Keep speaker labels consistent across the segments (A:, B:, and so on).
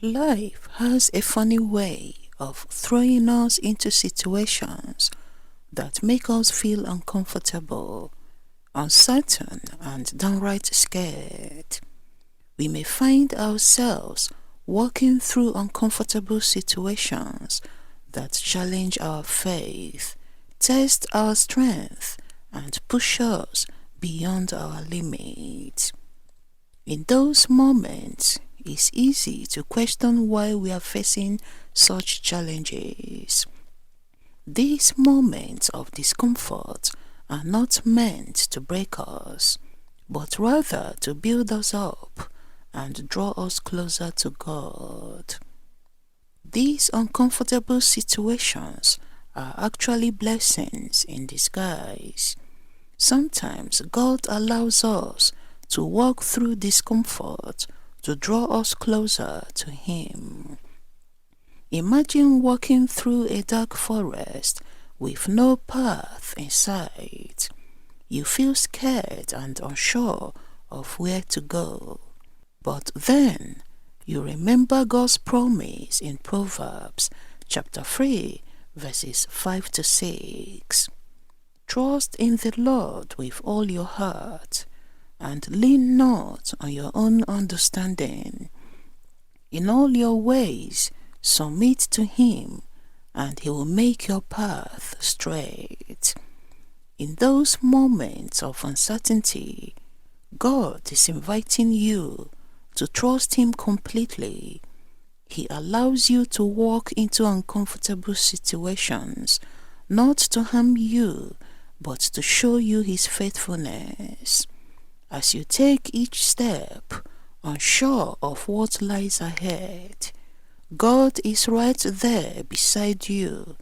A: Life has a funny way of throwing us into situations that make us feel uncomfortable, uncertain, and downright scared. We may find ourselves walking through uncomfortable situations that challenge our faith, test our strength, and push us beyond our limits. In those moments, it's easy to question why we are facing such challenges. These moments of discomfort are not meant to break us, but rather to build us up and draw us closer to God. These uncomfortable situations are actually blessings in disguise. Sometimes God allows us to walk through discomfort to draw us closer to Him. Imagine walking through a dark forest with no path in sight. You feel scared and unsure of where to go. But then you remember God's promise in Proverbs chapter 3, verses 5 to 6. Trust in the Lord with all your heart, and lean not on your own understanding. In all your ways submit to Him, and He will make your path straight. In those moments of uncertainty, God is inviting you to trust Him completely. He allows you to walk into uncomfortable situations, not to harm you, but to show you His faithfulness. As you take each step, unsure of what lies ahead, God is right there beside you,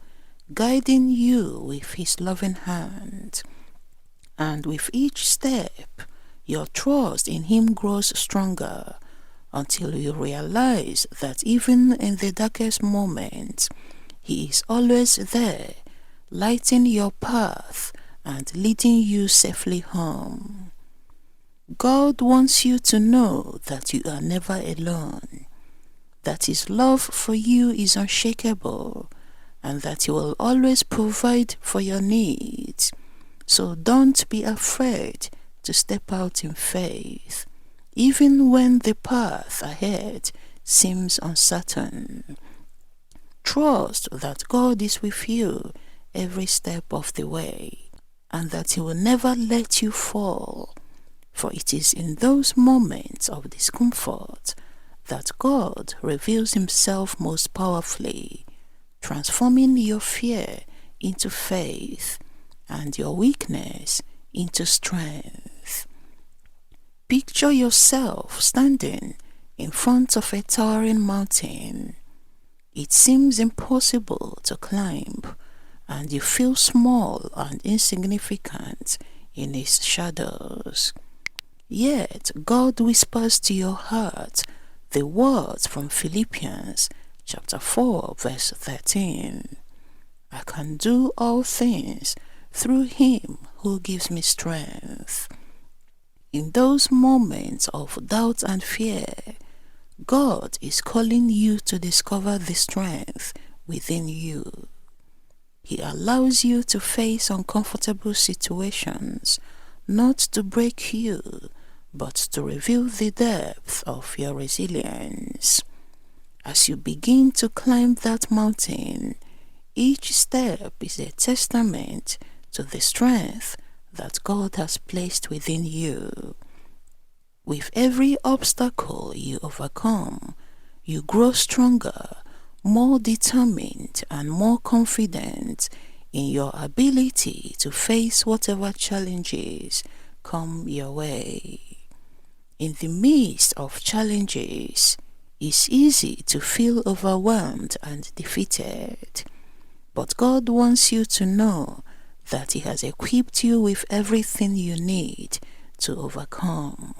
A: guiding you with His loving hand. And with each step, your trust in Him grows stronger until you realize that even in the darkest moments, He is always there, lighting your path and leading you safely home. God wants you to know that you are never alone, that His love for you is unshakable, and that He will always provide for your needs. So don't be afraid to step out in faith, even when the path ahead seems uncertain. Trust that God is with you every step of the way, and that He will never let you fall. For it is in those moments of discomfort that God reveals Himself most powerfully, transforming your fear into faith and your weakness into strength. Picture yourself standing in front of a towering mountain. It seems impossible to climb, and you feel small and insignificant in its shadows. Yet God whispers to your heart the words from Philippians chapter 4 verse 13. I can do all things through Him who gives me strength. In those moments of doubt and fear, God is calling you to discover the strength within you. He allows you to face uncomfortable situations, not to break you, but to reveal the depth of your resilience. As you begin to climb that mountain, each step is a testament to the strength that God has placed within you. With every obstacle you overcome, you grow stronger, more determined, and more confident in your ability to face whatever challenges come your way. In the midst of challenges, it's easy to feel overwhelmed and defeated. But God wants you to know that He has equipped you with everything you need to overcome.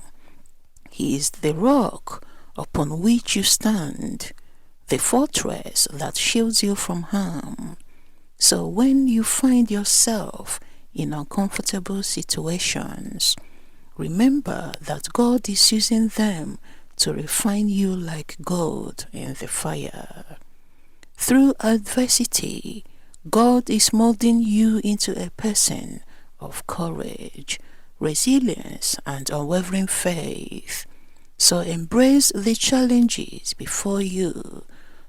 A: He is the rock upon which you stand, the fortress that shields you from harm. So when you find yourself in uncomfortable situations, remember that God is using them to refine you like gold in the fire. Through adversity, God is molding you into a person of courage, resilience, and unwavering faith. So embrace the challenges before you,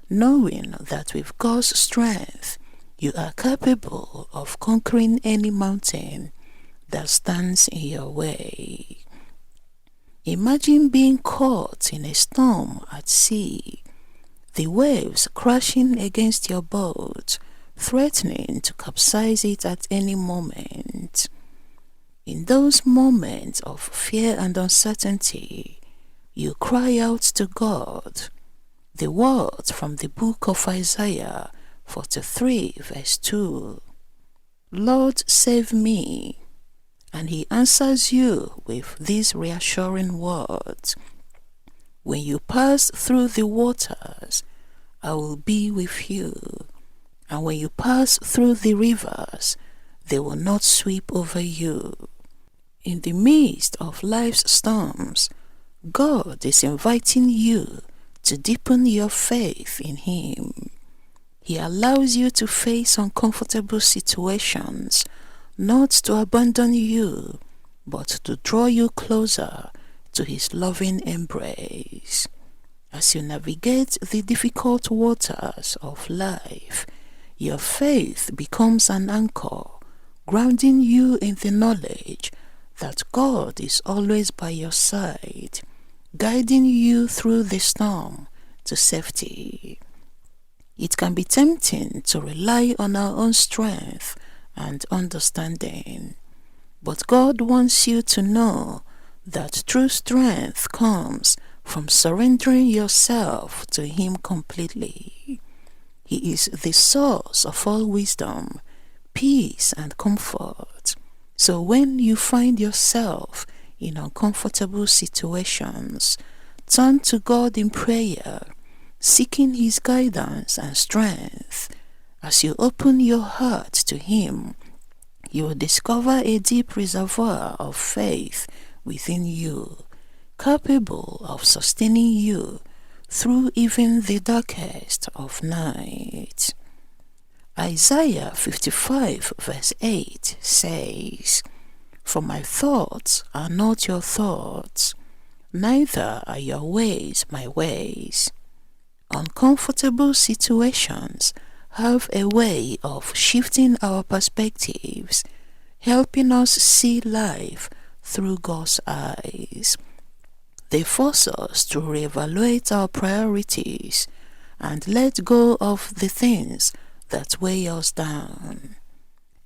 A: knowing that with God's strength, you are capable of conquering any mountain that stands in your way. Imagine being caught in a storm at sea, the waves crashing against your boat, threatening to capsize it at any moment. In those moments of fear and uncertainty, you cry out to God. The words from the book of Isaiah 43 verse 2. Lord, save me. And he answers you with these reassuring words. When you pass through the waters, I will be with you. And when you pass through the rivers, they will not sweep over you. In the midst of life's storms, God is inviting you to deepen your faith in Him. He allows you to face uncomfortable situations, not to abandon you, but to draw you closer to His loving embrace. As you navigate the difficult waters of life, your faith becomes an anchor, grounding you in the knowledge that God is always by your side, guiding you through the storm to safety. It can be tempting to rely on our own strength and understanding, but God wants you to know that true strength comes from surrendering yourself to Him completely. He is the source of all wisdom, peace, and comfort. So when you find yourself in uncomfortable situations, turn to God in prayer, seeking His guidance and strength. As you open your heart to Him, you will discover a deep reservoir of faith within you, capable of sustaining you through even the darkest of nights. Isaiah 55 verse 8 says, For my thoughts are not your thoughts, neither are your ways my ways. Uncomfortable situations have a way of shifting our perspectives, helping us see life through God's eyes. They force us to reevaluate our priorities and let go of the things that weigh us down.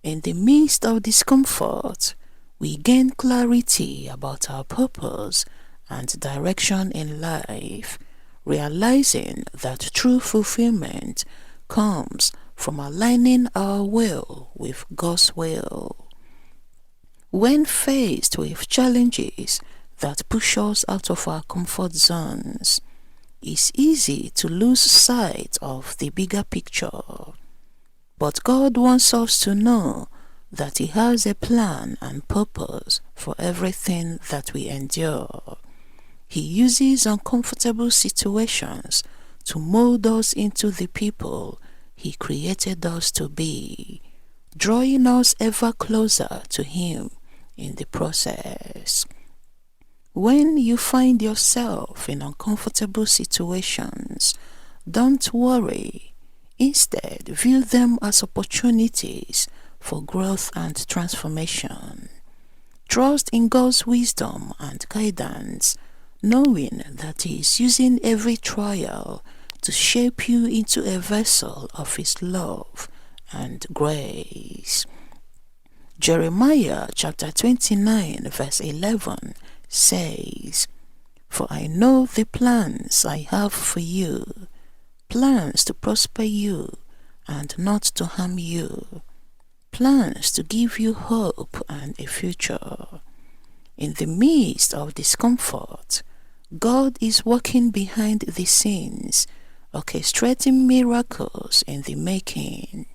A: In the midst of discomfort, we gain clarity about our purpose and direction in life, realizing that true fulfillment comes from aligning our will with God's will. When faced with challenges that push us out of our comfort zones, it's easy to lose sight of the bigger picture. But God wants us to know that He has a plan and purpose for everything that we endure. He uses uncomfortable situations to mold us into the people He created us to be, drawing us ever closer to Him in the process. When you find yourself in uncomfortable situations, don't worry. Instead, view them as opportunities for growth and transformation. Trust in God's wisdom and guidance, knowing that He is using every trial to shape you into a vessel of His love and grace. Jeremiah chapter 29 verse 11 says, For I know the plans I have for you, plans to prosper you and not to harm you, plans to give you hope and a future. In the midst of discomfort, God is working behind the scenes, orchestrating miracles in the making.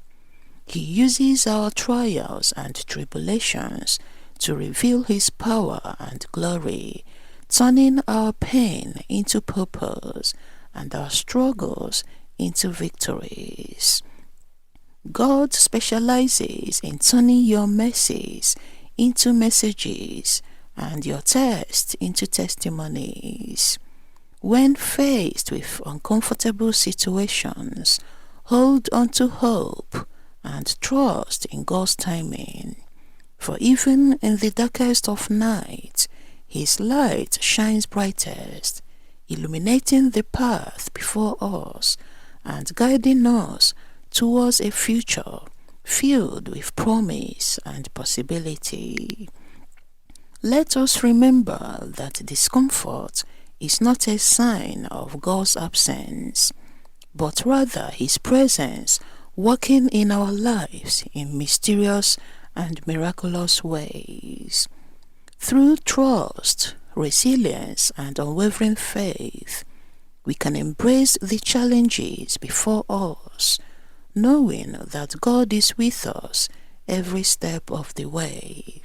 A: He uses our trials and tribulations to reveal His power and glory, turning our pain into purpose and our struggles into victories. God specializes in turning your messes into messages and your tests into testimonies. When faced with uncomfortable situations, hold on to hope and trust in God's timing. For even in the darkest of night, His light shines brightest, illuminating the path before us and guiding us towards a future filled with promise and possibility. Let us remember that discomfort is not a sign of God's absence, but rather His presence working in our lives in mysterious and miraculous ways. Through trust, resilience, and unwavering faith, we can embrace the challenges before us, knowing that God is with us every step of the way.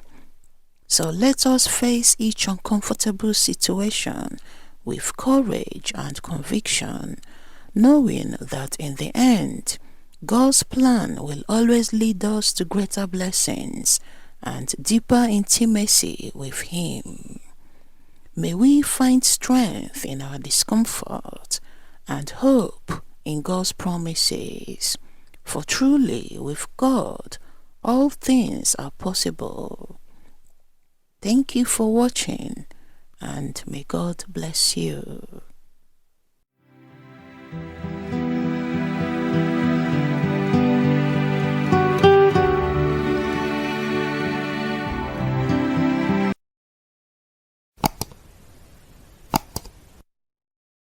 A: So let us face each uncomfortable situation with courage and conviction, knowing that in the end, God's plan will always lead us to greater blessings and deeper intimacy with Him. May we find strength in our discomfort and hope in God's promises, for truly with God all things are possible. Thank you for watching, and may God bless you.